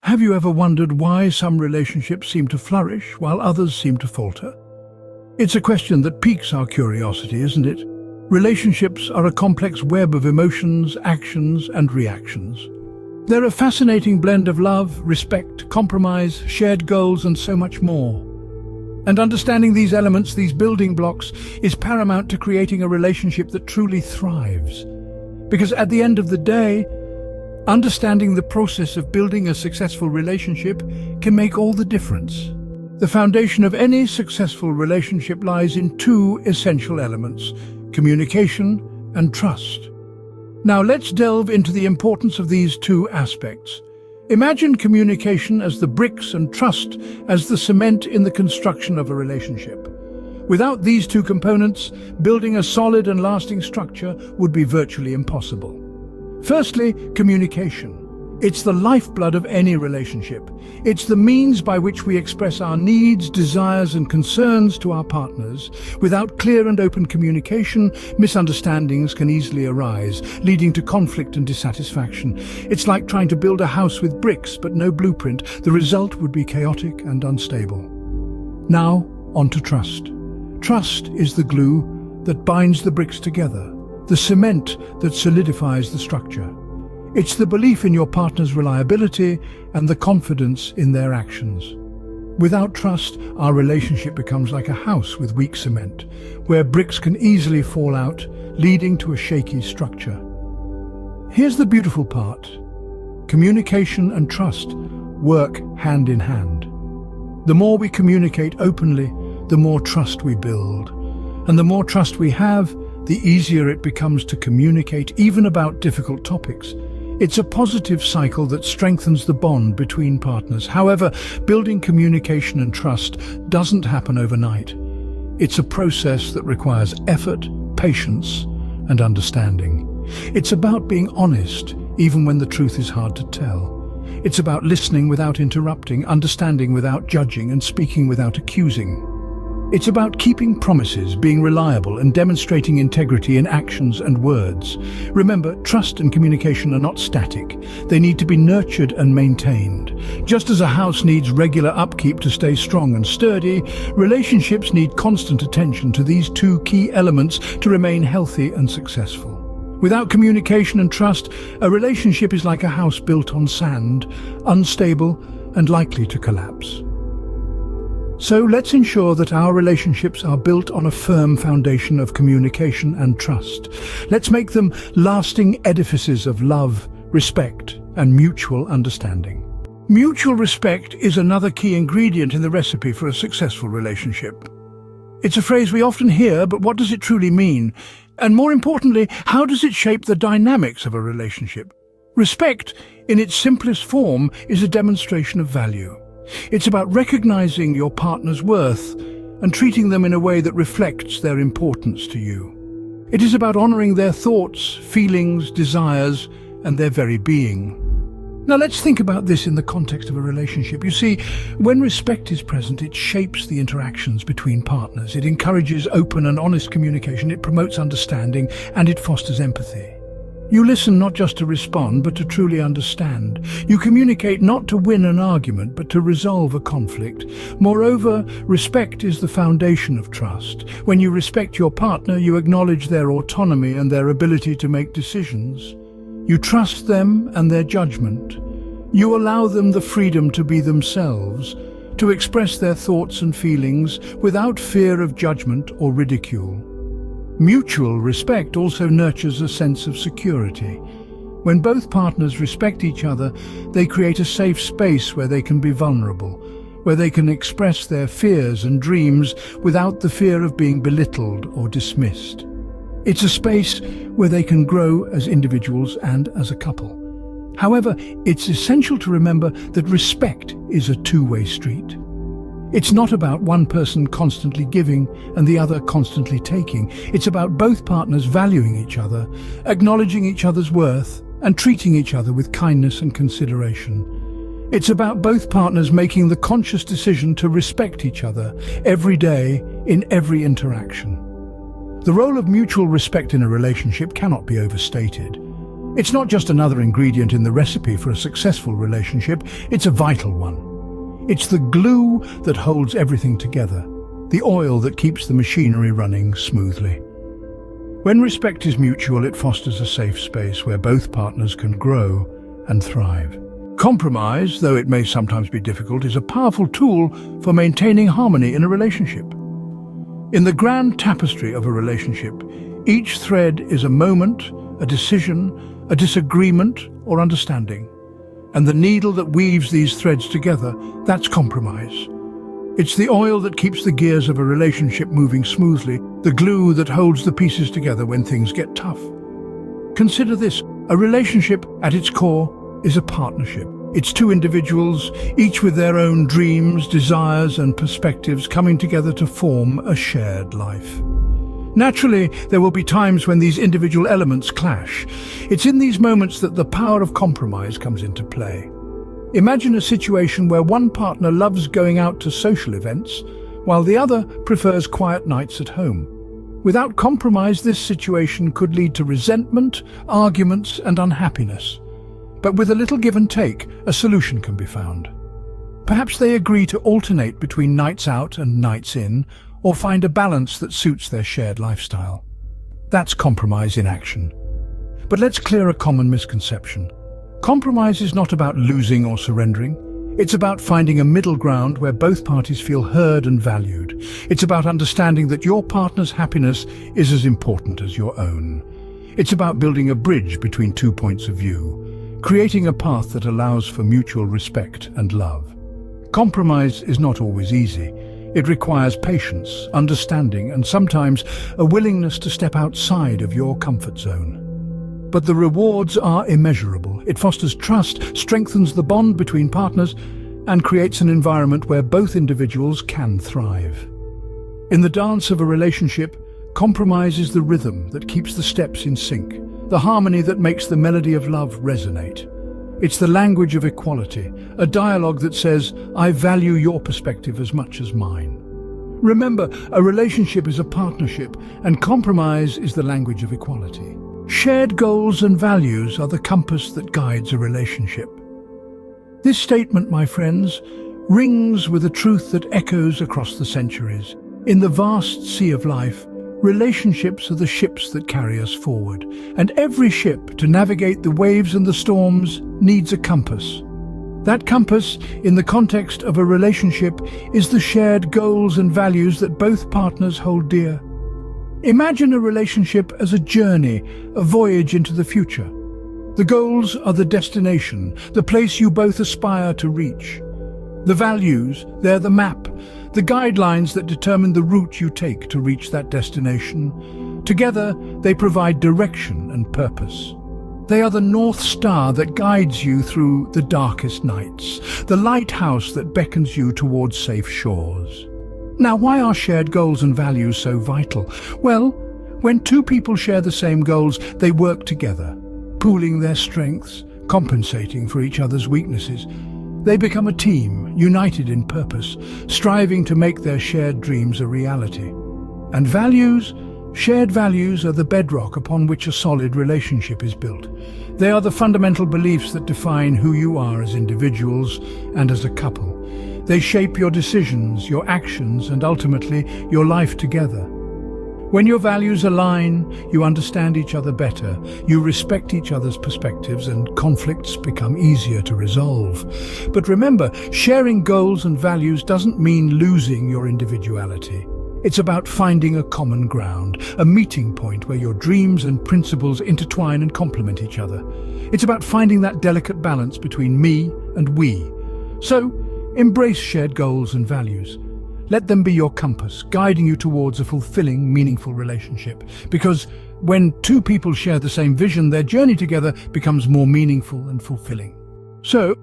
Have you ever wondered why some relationships seem to flourish while others seem to falter? It's a question that piques our curiosity, isn't it? Relationships are a complex web of emotions, actions, and reactions. They're a fascinating blend of love, respect, compromise, shared goals, and so much more. And understanding these elements, these building blocks, is paramount to creating a relationship that truly thrives. Because at the end of the day, understanding the process of building a successful relationship can make all the difference. The foundation of any successful relationship lies in two essential elements: communication and trust. Now let's delve into the importance of these two aspects. Imagine communication as the bricks and trust as the cement in the construction of a relationship. Without these two components, building a solid and lasting structure would be virtually impossible. Firstly, communication. It's the lifeblood of any relationship. It's the means by which we express our needs, desires, and concerns to our partners. Without clear and open communication, misunderstandings can easily arise, leading to conflict and dissatisfaction. It's like trying to build a house with bricks but no blueprint. The result would be chaotic and unstable. Now, on to trust. Trust is the glue that binds the bricks together, the cement that solidifies the structure. It's the belief in your partner's reliability and the confidence in their actions. Without trust, our relationship becomes like a house with weak cement, where bricks can easily fall out, leading to a shaky structure. Here's the beautiful part. Communication and trust work hand in hand. The more we communicate openly, the more trust we build. And the more trust we have, the easier it becomes to communicate even about difficult topics. It's a positive cycle that strengthens the bond between partners. However, building communication and trust doesn't happen overnight. It's a process that requires effort, patience, and understanding. It's about being honest, even when the truth is hard to tell. It's about listening without interrupting, understanding without judging, and speaking without accusing. It's about keeping promises, being reliable, and demonstrating integrity in actions and words. Remember, trust and communication are not static. They need to be nurtured and maintained. Just as a house needs regular upkeep to stay strong and sturdy, relationships need constant attention to these two key elements to remain healthy and successful. Without communication and trust, a relationship is like a house built on sand, unstable and likely to collapse. So let's ensure that our relationships are built on a firm foundation of communication and trust. Let's make them lasting edifices of love, respect, and mutual understanding. Mutual respect is another key ingredient in the recipe for a successful relationship. It's a phrase we often hear, but what does it truly mean? And more importantly, how does it shape the dynamics of a relationship? Respect, in its simplest form, is a demonstration of value. It's about recognizing your partner's worth and treating them in a way that reflects their importance to you. It is about honoring their thoughts, feelings, desires, and their very being. Now let's think about this in the context of a relationship. You see, when respect is present, it shapes the interactions between partners. It encourages open and honest communication, it promotes understanding, and it fosters empathy. You listen not just to respond, but to truly understand. You communicate not to win an argument, but to resolve a conflict. Moreover, respect is the foundation of trust. When you respect your partner, you acknowledge their autonomy and their ability to make decisions. You trust them and their judgment. You allow them the freedom to be themselves, to express their thoughts and feelings without fear of judgment or ridicule. Mutual respect also nurtures a sense of security. When both partners respect each other, they create a safe space where they can be vulnerable, where they can express their fears and dreams without the fear of being belittled or dismissed. It's a space where they can grow as individuals and as a couple. However, it's essential to remember that respect is a two-way street. It's not about one person constantly giving and the other constantly taking. It's about both partners valuing each other, acknowledging each other's worth, and treating each other with kindness and consideration. It's about both partners making the conscious decision to respect each other every day in every interaction. The role of mutual respect in a relationship cannot be overstated. It's not just another ingredient in the recipe for a successful relationship, it's a vital one. It's the glue that holds everything together, the oil that keeps the machinery running smoothly. When respect is mutual, it fosters a safe space where both partners can grow and thrive. Compromise, though it may sometimes be difficult, is a powerful tool for maintaining harmony in a relationship. In the grand tapestry of a relationship, each thread is a moment, a decision, a disagreement or understanding. And the needle that weaves these threads together, that's compromise. It's the oil that keeps the gears of a relationship moving smoothly, the glue that holds the pieces together when things get tough. Consider this, a relationship at its core is a partnership. It's two individuals, each with their own dreams, desires and perspectives coming together to form a shared life. Naturally, there will be times when these individual elements clash. It's in these moments that the power of compromise comes into play. Imagine a situation where one partner loves going out to social events, while the other prefers quiet nights at home. Without compromise, this situation could lead to resentment, arguments, and unhappiness. But with a little give and take, a solution can be found. Perhaps they agree to alternate between nights out and nights in, or find a balance that suits their shared lifestyle. That's compromise in action. But let's clear a common misconception. Compromise is not about losing or surrendering. It's about finding a middle ground where both parties feel heard and valued. It's about understanding that your partner's happiness is as important as your own. It's about building a bridge between two points of view, creating a path that allows for mutual respect and love. Compromise is not always easy. It requires patience, understanding, and sometimes a willingness to step outside of your comfort zone. But the rewards are immeasurable. It fosters trust, strengthens the bond between partners, and creates an environment where both individuals can thrive. In the dance of a relationship, compromise is the rhythm that keeps the steps in sync, the harmony that makes the melody of love resonate. It's the language of equality, a dialogue that says, "I value your perspective as much as mine." Remember, a relationship is a partnership, and compromise is the language of equality. Shared goals and values are the compass that guides a relationship. This statement, my friends, rings with a truth that echoes across the centuries. In the vast sea of life, relationships are the ships that carry us forward, and every ship, to navigate the waves and the storms, needs a compass. That compass, in the context of a relationship, is the shared goals and values that both partners hold dear. Imagine a relationship as a journey, a voyage into the future. The goals are the destination, the place you both aspire to reach. The values, they're the map, the guidelines that determine the route you take to reach that destination. Together, they provide direction and purpose. They are the North Star that guides you through the darkest nights, the lighthouse that beckons you towards safe shores. Now, why are shared goals and values so vital? Well, when two people share the same goals, they work together, pooling their strengths, compensating for each other's weaknesses. They become a team, united in purpose, striving to make their shared dreams a reality. And values? Shared values are the bedrock upon which a solid relationship is built. They are the fundamental beliefs that define who you are as individuals and as a couple. They shape your decisions, your actions, and ultimately your life together. When your values align, you understand each other better, you respect each other's perspectives, and conflicts become easier to resolve. But remember, sharing goals and values doesn't mean losing your individuality. It's about finding a common ground, a meeting point where your dreams and principles intertwine and complement each other. It's about finding that delicate balance between me and we. So, embrace shared goals and values. Let them be your compass, guiding you towards a fulfilling, meaningful relationship. Because when two people share the same vision, their journey together becomes more meaningful and fulfilling. So,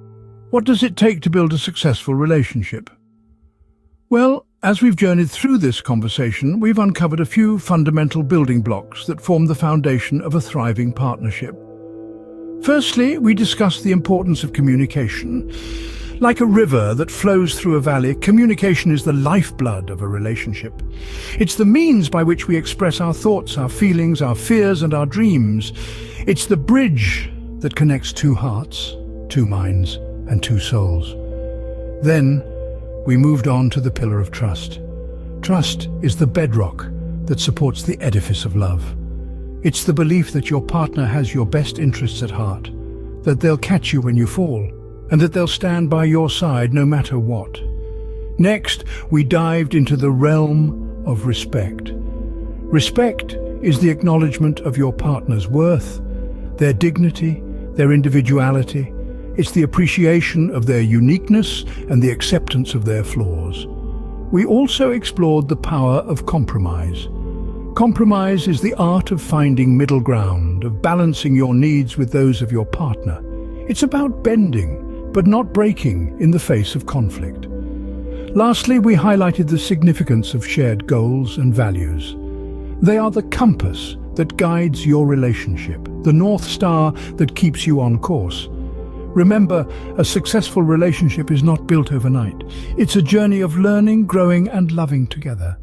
what does it take to build a successful relationship? Well, as we've journeyed through this conversation, we've uncovered a few fundamental building blocks that form the foundation of a thriving partnership. Firstly, we discussed the importance of communication. Like a river that flows through a valley, communication is the lifeblood of a relationship. It's the means by which we express our thoughts, our feelings, our fears, and our dreams. It's the bridge that connects two hearts, two minds, and two souls. Then, we moved on to the pillar of trust. Trust is the bedrock that supports the edifice of love. It's the belief that your partner has your best interests at heart, that they'll catch you when you fall, and that they'll stand by your side no matter what. Next, we dived into the realm of respect. Respect is the acknowledgement of your partner's worth, their dignity, their individuality. It's the appreciation of their uniqueness and the acceptance of their flaws. We also explored the power of compromise. Compromise is the art of finding middle ground, of balancing your needs with those of your partner. It's about bending, but not breaking in the face of conflict. Lastly, we highlighted the significance of shared goals and values. They are the compass that guides your relationship, the North Star that keeps you on course. Remember, a successful relationship is not built overnight. It's a journey of learning, growing, and loving together.